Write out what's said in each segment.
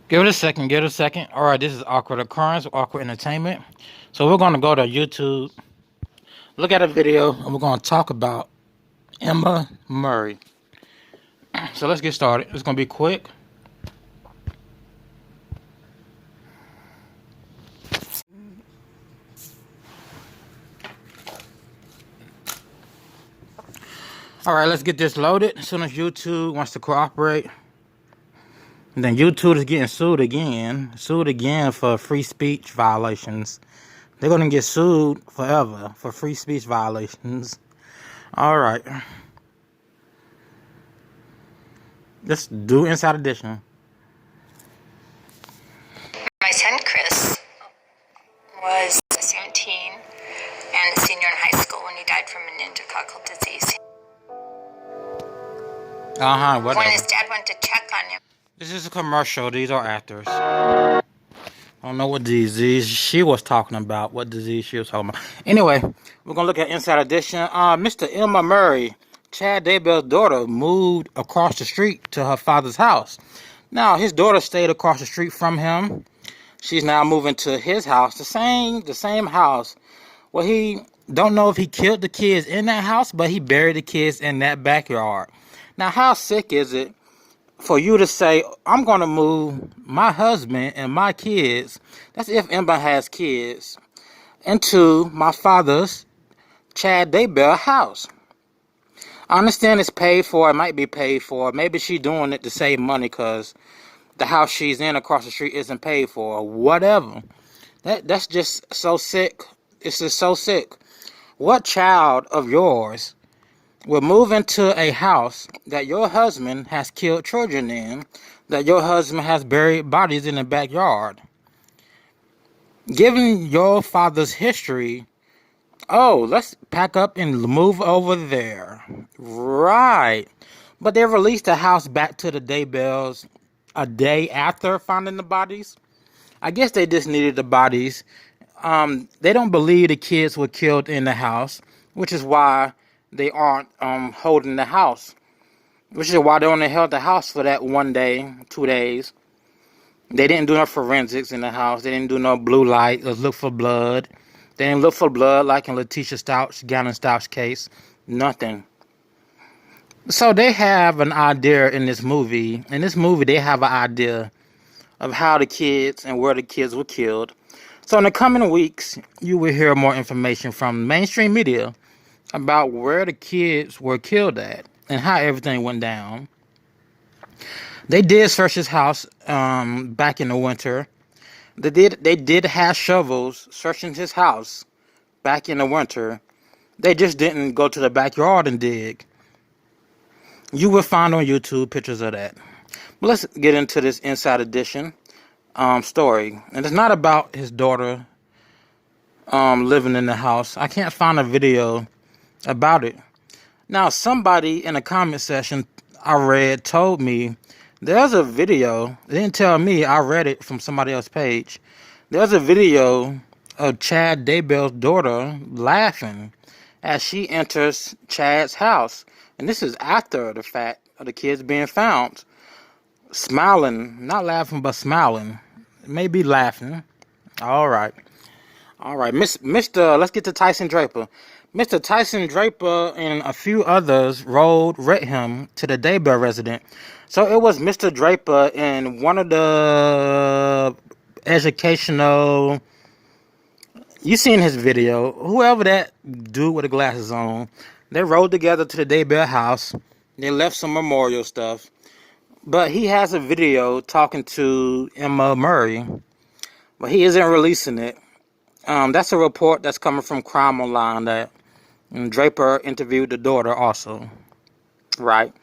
Give it a second, give it a second. All right, this is Awkward Occurrence, Awkward Entertainment. So we're going to go to YouTube, look at a video, and we're going to talk about Emma Murray. So let's get started. It's going to be quick. All right, let's get this loaded. As soon as YouTube wants to cooperate. And then YouTube is getting sued again for free speech violations. They're going to get sued forever for free speech violations. All right. Let's do Inside Edition. My son Chris was 17 and a senior in high school when he died from meningococcal disease. Whatever. When his dad went to check on him. This is a commercial. These are actors. I don't know what disease she was talking about. What disease she was talking about. Anyway, we're going to look at Inside Edition. Mr. Emma Murray, Chad Daybell's daughter, moved across the street to her father's house. Now, his daughter stayed across the street from him. She's now moving to his house, the same house. Well, he don't know if he killed the kids in that house, but he buried the kids in that backyard. Now, how sick is it for you to say, I'm going to move my husband and my kids, that's if Emma has kids, into my father's, Chad Daybell, house? I understand it's paid for. It might be paid for. Maybe she's doing it to save money because the house she's in across the street isn't paid for or whatever. That's just so sick. It's just so sick. What child of yours will move into a house that your husband has killed children in, that your husband has buried bodies in the backyard? Given your father's history, oh, let's pack up and move over there. Right. But they released the house back to the Daybells a day after finding the bodies. I guess they just needed the bodies. They don't believe the kids were killed in the house, which is why they aren't holding the house. Which is why they only held the house for that 1 day, 2 days. They didn't do no forensics in the house. They didn't do no blue light or look for blood. They didn't look for blood like in Letitia Stouch, Gannon Stouch case. Nothing. So they have an idea in this movie. In this movie, they have an idea of how the kids and where the kids were killed. So in the coming weeks, you will hear more information from mainstream media about where the kids were killed at and how everything went down. They did search his house back in the winter. They did have shovels searching his house back in the winter. They just didn't go to the backyard and dig. You will find on YouTube pictures of that. But let's get into this Inside Edition story. And it's not about his daughter living in the house. I can't find a video about it. Now, somebody in a comment section I read told me there's a video. They didn't tell me. I read it from somebody else's page. There's a video of Chad Daybell's daughter laughing as she enters Chad's house. And this is after the fact of the kids being found. Smiling. Not laughing, but smiling. Maybe laughing. All right. Let's get to Tyson Draper. Mr. Tyson Draper and a few others rode with him to the Daybell residence. So it was Mr. Draper and one of the educational... You seen his video. Whoever that dude with the glasses on. They rode together to the Daybell house. They left some memorial stuff. But he has a video talking to Emma Murray. But he isn't releasing it. That's a report that's coming from Crime Online that Draper interviewed the daughter also. Right.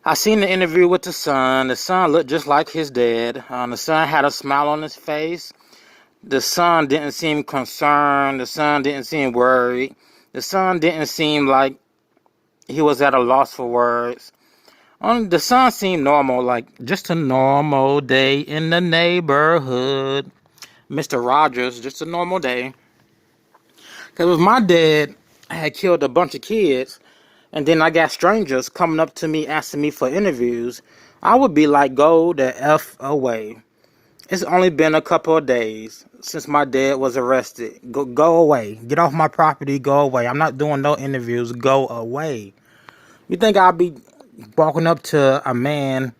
I seen the interview with the son. The son looked just like his dad. The son had a smile on his face. The son didn't seem concerned. The son didn't seem worried. The son didn't seem like he was at a loss for words. The son seemed normal, like just a normal day in the neighborhood. Mr. Rogers, just a normal day. Because if my dad had killed a bunch of kids, and then I got strangers coming up to me asking me for interviews, I would be like, go the F away. It's only been a couple of days since my dad was arrested. Go away. Get off my property. Go away. I'm not doing no interviews. Go away. You think I'll be walking up to a man,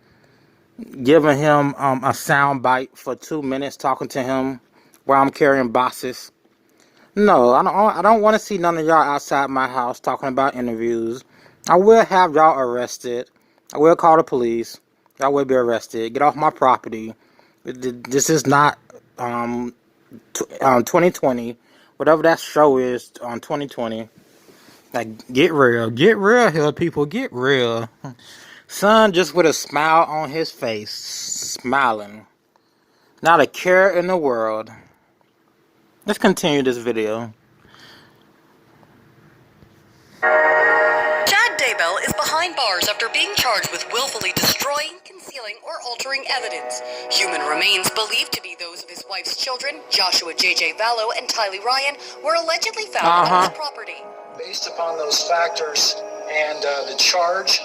giving him a sound bite for 2 minutes, talking to him while I'm carrying boxes? No, I don't want to see none of y'all outside my house talking about interviews. I will have y'all arrested. I will call the police. Y'all will be arrested. Get off my property. This is not 2020. Whatever that show is on 2020. Like, get real. Get real here, people. Get real. Son just with a smile on his face. Smiling. Not a care in the world. Let's continue this video. Chad Daybell is behind bars after being charged with willfully destroying, concealing, or altering evidence. Human remains believed to be those of his wife's children, Joshua J.J. Vallow and Tylee Ryan, were allegedly found on his property. Based upon those factors and the charge,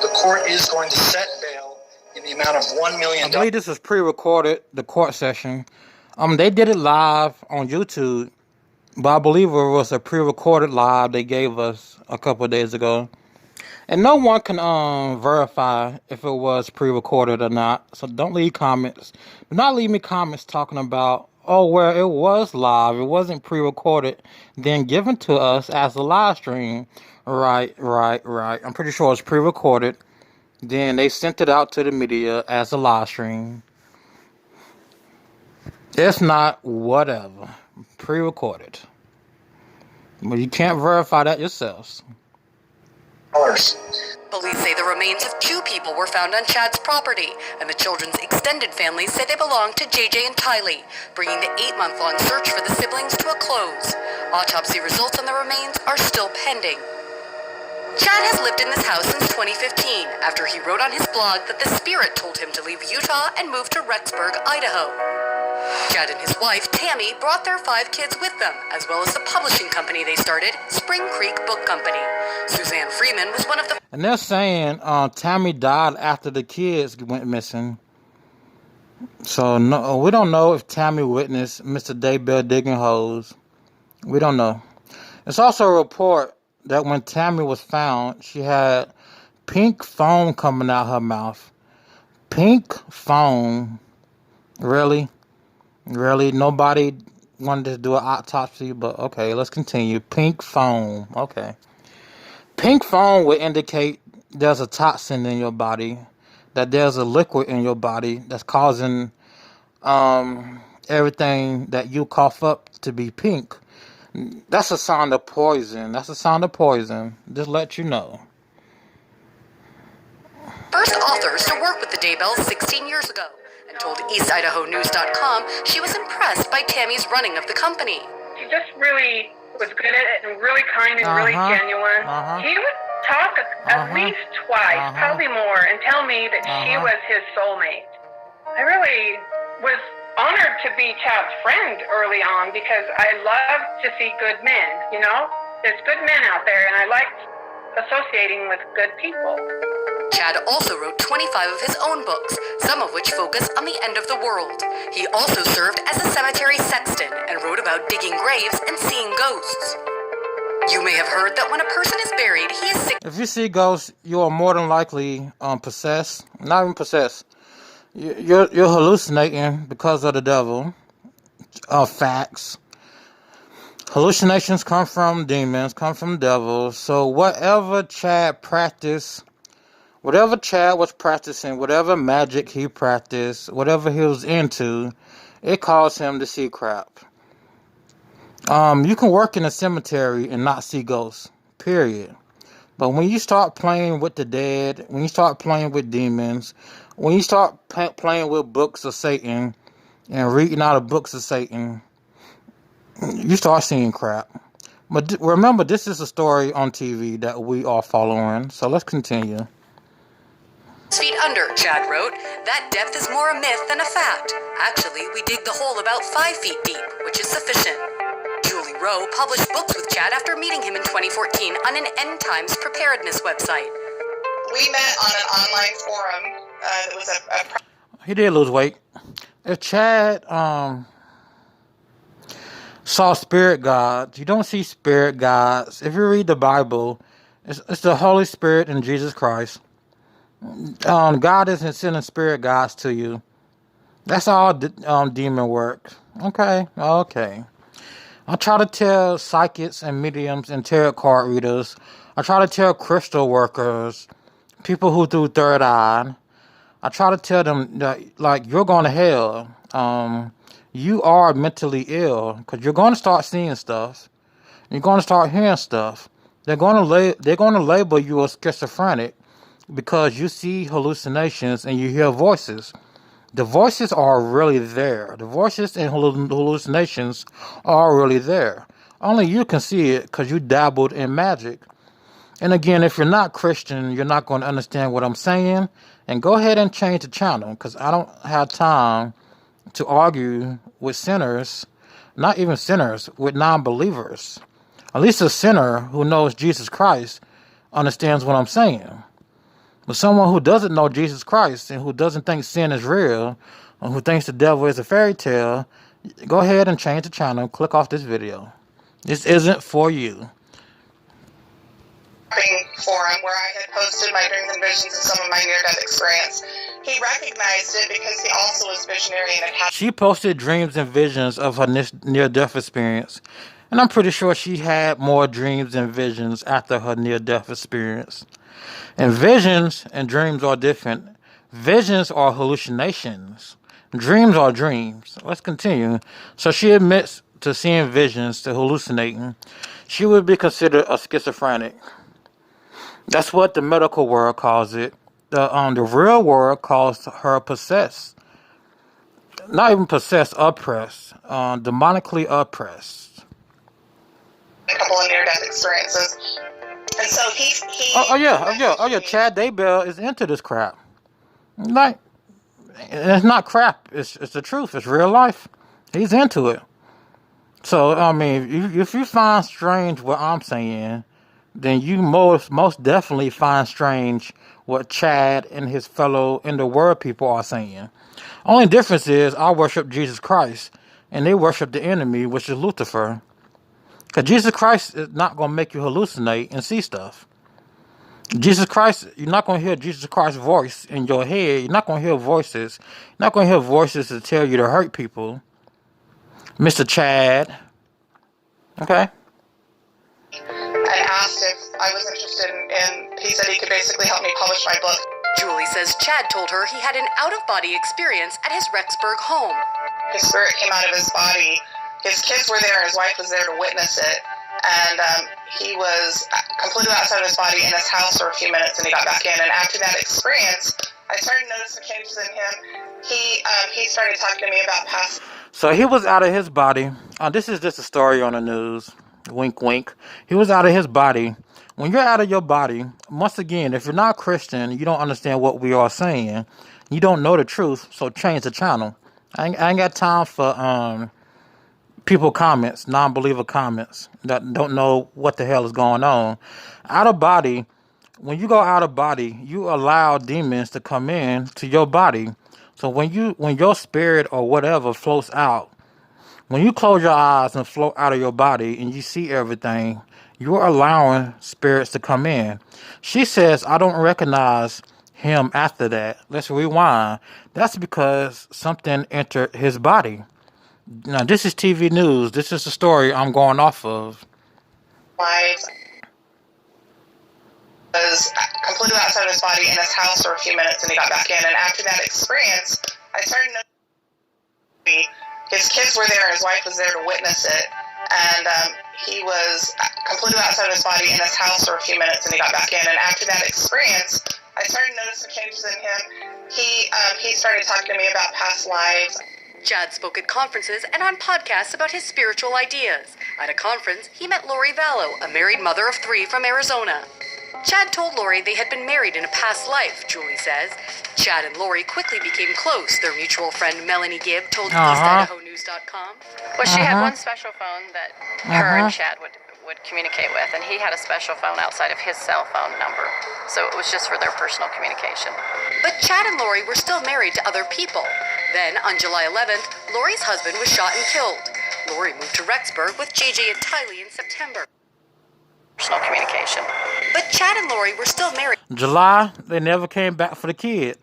the court is going to set bail in the amount of $1 million. I believe this was pre-recorded, the court session. They did it live on YouTube, but I believe it was a pre-recorded live they gave us a couple of days ago. And no one can verify if it was pre-recorded or not. So don't leave comments. Do not leave me comments talking about, oh, well, it was live. It wasn't pre-recorded, then given to us as a live stream. Right. I'm pretty sure it's pre-recorded. Then they sent it out to the media as a live stream. It's not whatever. Pre-recorded. But you can't verify that yourselves. Police say the remains of 2 people were found on Chad's property, and the children's extended families say they belong to JJ and Tylee, bringing the 8-month-long search for the siblings to a close. Autopsy results on the remains are still pending. Chad has lived in this house since 2015, after he wrote on his blog that the spirit told him to leave Utah and move to Rexburg, Idaho. Chad and his wife, Tammy, brought their 5 kids with them, as well as the publishing company they started, Spring Creek Book Company. Suzanne Freeman was one of the... And they're saying Tammy died after the kids went missing. So no, we don't know if Tammy witnessed Mr. Daybell digging holes. We don't know. It's also a report that when Tammy was found, she had pink foam coming out her mouth. Pink foam. Really? Really? Nobody wanted to do an autopsy, but okay, let's continue. Pink foam. Okay. Pink foam would indicate there's a toxin in your body, that there's a liquid in your body that's causing everything that you cough up to be pink. That's a sign of poison. Just let you know. First authors to work with the Daybells 16 years ago, and told EastIdahoNews.com she was impressed by Tammy's running of the company. She just really was good at it and really kind and really genuine. He would talk at least twice, probably more, and tell me that she was his soulmate. I really was honored to be Chad's friend early on because I love to see good men, you know? There's good men out there, and I liked associating with good people. Chad also wrote 25 of his own books, some of which focus on the end of the world. He also served as a cemetery sexton and wrote about digging graves and seeing ghosts. You may have heard that when a person is buried, he is sick. If you see ghosts, you are more than likely possessed. Not even possessed. You're hallucinating because of the devil. Facts. Hallucinations come from demons, come from devils. So whatever Chad practiced, whatever Chad was practicing, whatever magic he practiced, whatever he was into, it caused him to see crap. You can work in a cemetery and not see ghosts, period. But when you start playing with the dead, when you start playing with demons, when you start playing with books of Satan and reading out of books of Satan, you start seeing crap. But remember, this is a story on TV that we are following. So let's continue. Feet under, Chad wrote. That depth is more a myth than a fact. Actually, we dig the hole about 5 feet deep, which is sufficient. Julie Rowe published books with Chad after meeting him in 2014 on an end times preparedness website. We met on an online forum that was a He did lose weight. If Chad saw spirit gods, you don't see spirit gods. If you read the Bible, it's the Holy Spirit and Jesus Christ. God isn't sending spirit gods to you. That's all demon work. Okay. I try to tell psychics and mediums and tarot card readers. I try to tell crystal workers, people who do third eye. I try to tell them that, like, you're going to hell. You are mentally ill because you're going to start seeing stuff. You're going to start hearing stuff. They're going to label you as schizophrenic because you see hallucinations and you hear voices. The voices are really there. The voices and hallucinations are really there. Only you can see it because you dabbled in magic. And again, if you're not Christian, you're not going to understand what I'm saying. And go ahead and change the channel because I don't have time to argue with sinners, not even sinners, with non-believers. At least a sinner who knows Jesus Christ understands what I'm saying. But someone who doesn't know Jesus Christ and who doesn't think sin is real, and who thinks the devil is a fairy tale, go ahead and change the channel. Click off this video. This isn't for you. Forum where I had posted my dreams and visions of some of my near-death experience. He recognized it because he also was visionary and had. She posted dreams and visions of her near-death experience. And I'm pretty sure she had more dreams and visions after her near-death experience. And visions and dreams are different. Visions are hallucinations. Dreams are dreams. Let's continue. So she admits to seeing visions, to hallucinating. She would be considered a schizophrenic. That's what the medical world calls it. The real world calls her possessed. Not even possessed, oppressed. Demonically oppressed. A couple of near-death experiences. And so he Oh yeah. Chad Daybell is into this crap. Like, it's not crap. It's the truth. It's real life. He's into it. So I mean, if you find strange what I'm saying, then you most definitely find strange what Chad and his fellow in the world people are saying. Only difference is I worship Jesus Christ, and they worship the enemy, which is Lucifer. Because Jesus Christ is not going to make you hallucinate and see stuff. Jesus Christ, you're not going to hear Jesus Christ's voice in your head. You're not going to hear voices. You're not going to hear voices to tell you to hurt people. Mr. Chad. Okay? I asked if I was interested in, he said he could basically help me publish my book. Julie says Chad told her he had an out-of-body experience at his Rexburg home. His spirit came out of his body. His kids were there, his wife was there to witness it. And he was completely outside of his body in his house for a few minutes, and he got back in. And after that experience, I started noticing changes in him. He started talking to me about past. So he was out of his body. This is just a story on the news. Wink, wink. He was out of his body. When you're out of your body, once again, if you're not Christian, you don't understand what we are saying. You don't know the truth, so change the channel. I ain't got time for people comments, non-believer comments that don't know what the hell is going on. Out of body, when you go out of body, you allow demons to come in to your body. So when your spirit or whatever floats out, when you close your eyes and float out of your body and you see everything, you're allowing spirits to come in. She says, I don't recognize him after that. Let's rewind. That's because something entered his body. Now, this is TV news. This is the story I'm going off of. Was completely outside of his body in his house for a few minutes, and he got back in. And after that experience, I started noticing his kids were there, his wife was there to witness it, and he was completely outside of his body in his house for a few minutes, and he got back in. And after that experience, I started noticing changes in him. He started talking to me about past lives. Chad spoke at conferences and on podcasts about his spiritual ideas. At a conference, he met Laurie Vallow, a married mother of 3 from Arizona. Chad told Laurie they had been married in a past life, Julie says. Chad and Laurie quickly became close, their mutual friend Melanie Gibb told EastIdahoNews.com. Well, she had one special phone that her and Chad would communicate with, and he had a special phone outside of his cell phone number, so it was just for their personal communication. But Chad and Laurie were still married to other people. Then, on July 11th, Laurie's husband was shot and killed. Laurie moved to Rexburg with JJ and Tylee in September. Personal communication. But Chad and Laurie were still married. July, they never came back for the kid.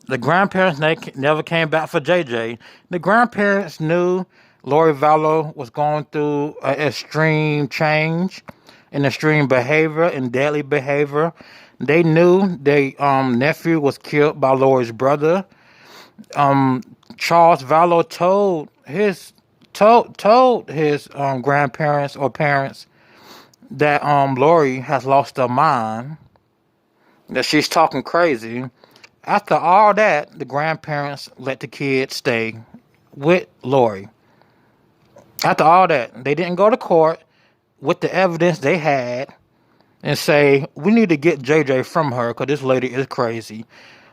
The grandparents never came back for JJ. The grandparents knew Laurie Vallow was going through an extreme change in extreme behavior and deadly behavior. They knew their nephew was killed by Laurie's brother. Charles Vallow told his grandparents or parents that Laurie has lost her mind, that she's talking crazy. After all that, the grandparents let the kid stay with Laurie. After all that, they didn't go to court with the evidence they had and say, we need to get JJ from her because this lady is crazy.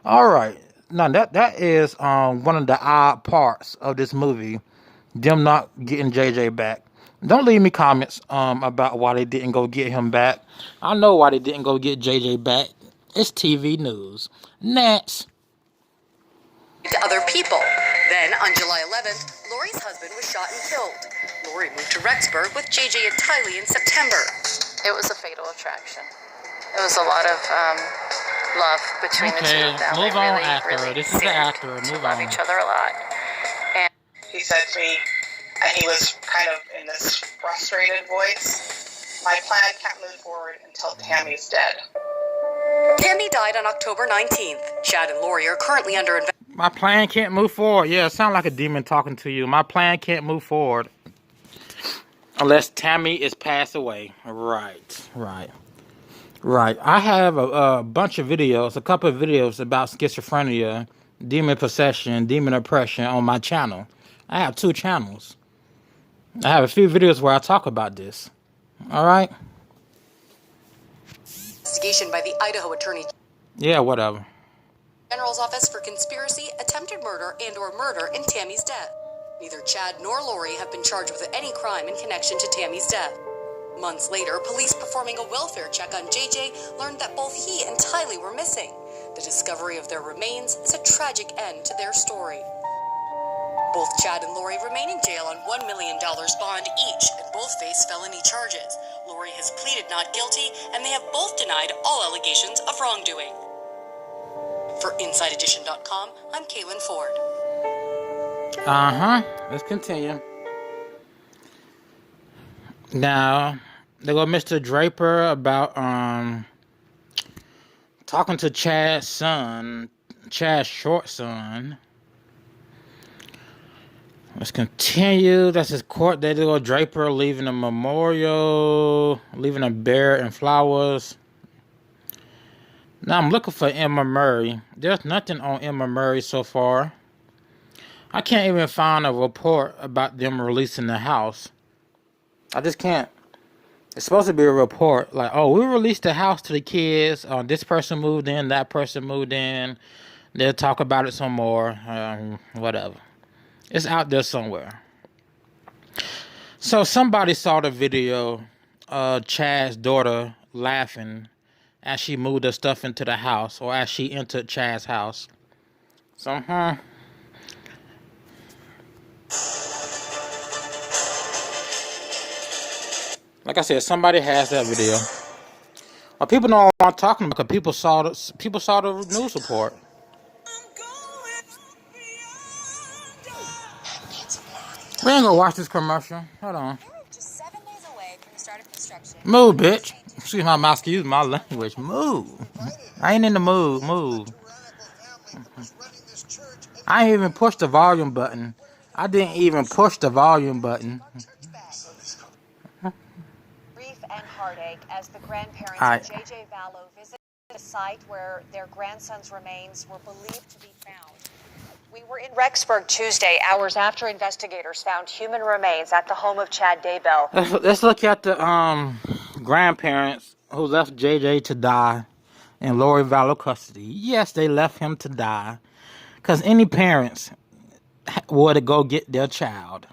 All right. Now, that is one of the odd parts of this movie, them not getting JJ back. Don't leave me comments about why they didn't go get him back. I know why they didn't go get JJ back. It's TV news. Next. To other people. Then, on July 11th, Laurie's husband was shot and killed. Laurie moved to Rexburg with JJ and Tylee in September. It was a fatal attraction. It was a lot of love between the two of them. Move on, actor. This is the actor. Move on. Love each other a lot. And he said to me, and he was kind of in this frustrated voice, my plan can't move forward until Tammy's dead. Tammy died on October 19th. Chad and Laurie are currently under investigation. My plan can't move forward. Yeah, it sounds like a demon talking to you. My plan can't move forward unless Tammy is passed away. Right. I have a bunch of videos, a couple of videos about schizophrenia, demon possession, demon oppression on my channel. I have 2 channels. I have a few videos where I talk about this. All right? Investigation by the Idaho Attorney Yeah, whatever. General's Office for conspiracy, attempted murder, and/or murder in Tammy's death. Neither Chad nor Laurie have been charged with any crime in connection to Tammy's death. Months later, police performing a welfare check on JJ learned that both he and Tylee were missing. The discovery of their remains is a tragic end to their story. Both Chad and Laurie remain in jail on $1 million bond each, and both face felony charges. Laurie has pleaded not guilty, and they have both denied all allegations of wrongdoing. For InsideEdition.com, I'm Kaylin Ford. Let's continue. Now, there go Mr. Draper about talking to Chad's short son. Let's continue. That's his court. There go Draper leaving a memorial, leaving a bear and flowers. Now I'm looking for Emma Murray. There's nothing on Emma Murray so far. I can't even find a report about them releasing the house. I just can't. It's supposed to be a report like, oh, we released the house to the kids. This person moved in, that person moved in. They'll talk about it some more. Whatever. It's out there somewhere. So somebody saw the video of Chad's daughter laughing as she moved her stuff into the house, or as she entered Chad's house. So, like I said, somebody has that video. Well, people know what I'm talking about because people saw the news report. We ain't gonna watch this commercial. Hold on. Just 7 days away from the start of construction. Move, bitch. Excuse my language. Move. I ain't in the mood. Move. I ain't even pushed the volume button. I didn't even push the volume button. Grief and heartache as the grandparents of JJ Vallow visited the site where their grandson's remains were believed to be found. We were in Rexburg Tuesday, hours after investigators found human remains at the home of Chad Daybell. Let's look at the grandparents who left JJ to die in Laurie Vallow custody. Yes, they left him to die because any parents would go get their child.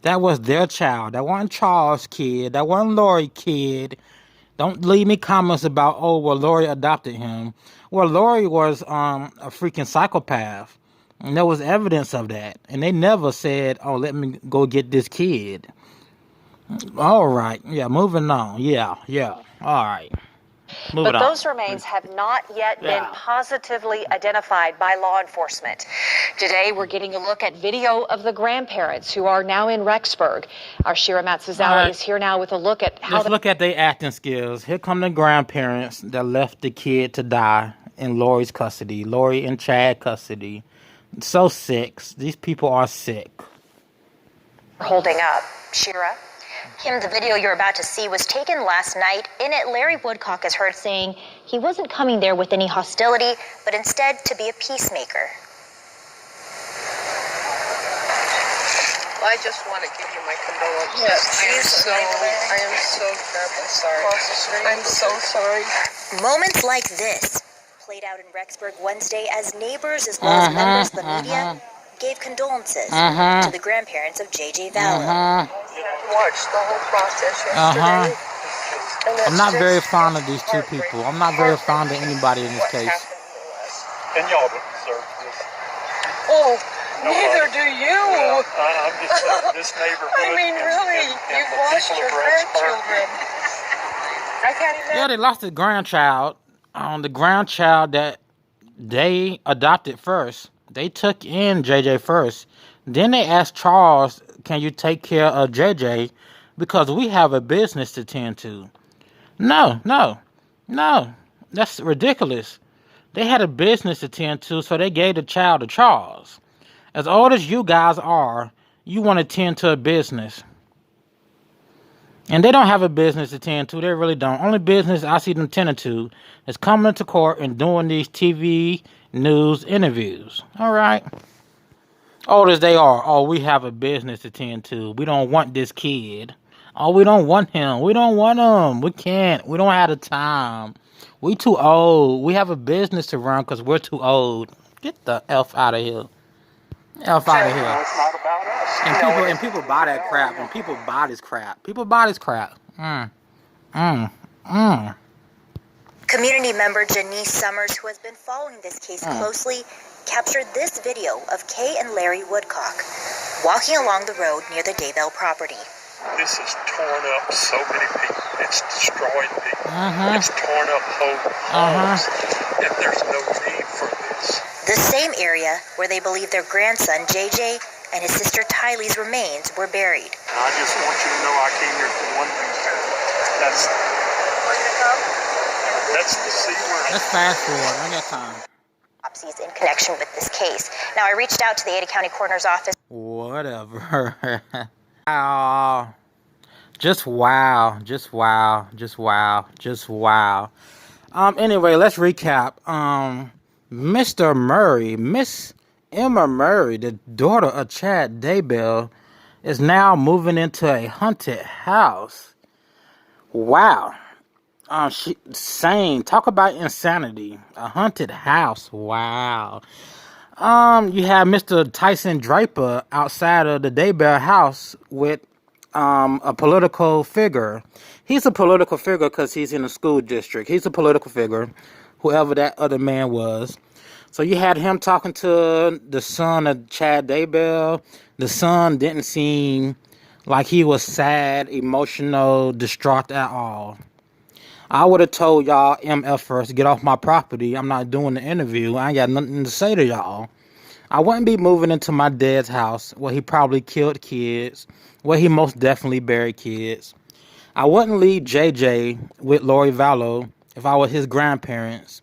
That was their child. That wasn't Charles' kid. That wasn't Laurie kid. Don't leave me comments about, oh, well, Laurie adopted him. Well, Laurie was a freaking psychopath. And there was evidence of that. And they never said, oh, let me go get this kid. All right. Yeah, moving on. Yeah. All right. But those remains have not yet been positively identified by law enforcement. Today, we're getting a look at video of the grandparents who are now in Rexburg. Our Shira Matsuzawa is here now with a look at how... Let's look at their acting skills. Here come the grandparents that left the kid to die in Laurie's custody. Laurie and Chad custody. So sick. These people are sick. Holding up. Shira? Kim, the video you're about to see was taken last night. In it, Larry Woodcock is heard saying he wasn't coming there with any hostility, but instead to be a peacemaker. I just want to give you my condolences. Yes, I am so terribly sorry. I'm so sorry. Moments like this played out in Rexburg Wednesday as neighbors as well as members of the media gave condolences to the grandparents of J.J. Vallow. Watched the whole process yesterday. I'm not very fond of these two people. I'm not very fond of anybody in this case. And y'all don't deserve this. Oh, neither do you. I'm just saying, this neighborhood. I mean, really, you've lost your grandchildren. I can't imagine. Yeah, they lost the grandchild. The grandchild that they adopted first. They took in JJ first. Then they asked Charles, can you take care of JJ? Because we have a business to tend to. No. That's ridiculous. They had a business to tend to, so they gave the child to Charles. As old as you guys are, you want to tend to a business. And they don't have a business to tend to. They really don't. Only business I see them tending to is coming to court and doing these TV news interviews. All right. Old as they are. Oh, we have a business to tend to. We don't want this kid. Oh, we don't want him. We don't want him. We can't. We don't have the time. We too old. We have a business to run because we're too old. Get the F out of here. F out of here. It's not about us. And people buy that crap. And people buy this crap. People buy this crap. Community member Janice Summers, who has been following this case closely, captured this video of Kay and Larry Woodcock walking along the road near the Daybell property. This has torn up so many people. It's destroyed people. It's torn up whole homes. And there's no need for this. The same area where they believe their grandson JJ and his sister Tylee's remains were buried. I just want you to know I came here for one thing. That's the C word. Let's fast forward. I got time. In connection with this case. Now, I reached out to the Ada County Coroner's Office. Whatever. Wow. Just wow. Anyway, let's recap. Mr. Murray, Miss Emma Murray, the daughter of Chad Daybell, is now moving into a haunted house. Wow. Talk about insanity. A haunted house. Wow. You have Mr. Tyson Draper outside of the Daybell house with a political figure. He's a political figure because he's in a school district. He's a political figure, whoever that other man was. So you had him talking to the son of Chad Daybell. The son didn't seem like he was sad, emotional, distraught at all. I would have told y'all MF first, get off my property. I'm not doing the interview. I ain't got nothing to say to y'all. I wouldn't be moving into my dad's house where he probably killed kids, where he most definitely buried kids. I wouldn't leave JJ with Laurie Vallow if I were his grandparents.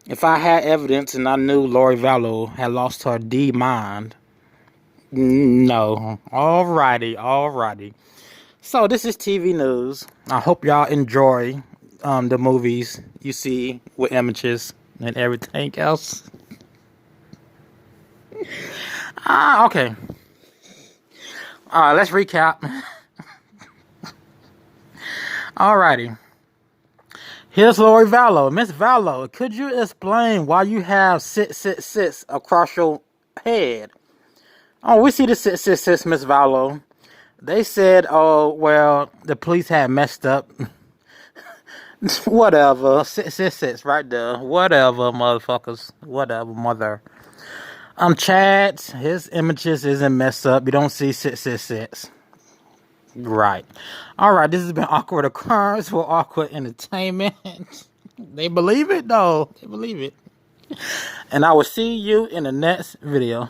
If I had evidence and I knew Laurie Vallow had lost her D mind. No. Alrighty. So this is TV news. I hope y'all enjoy the movies you see with images and everything else. Okay. Let's recap. Alrighty. Here's Laurie Vallow. Miss Vallow, could you explain why you have 666 across your head? Oh, we see the 666, Miss Vallow. They said, oh, well, the police had messed up. Whatever. Sits right there. Whatever, motherfuckers. Whatever, mother. Chad, his images isn't messed up. You don't see sits. Right. All right, this has been Awkward Occurrence for Awkward Entertainment. They believe it, though. They believe it. And I will see you in the next video.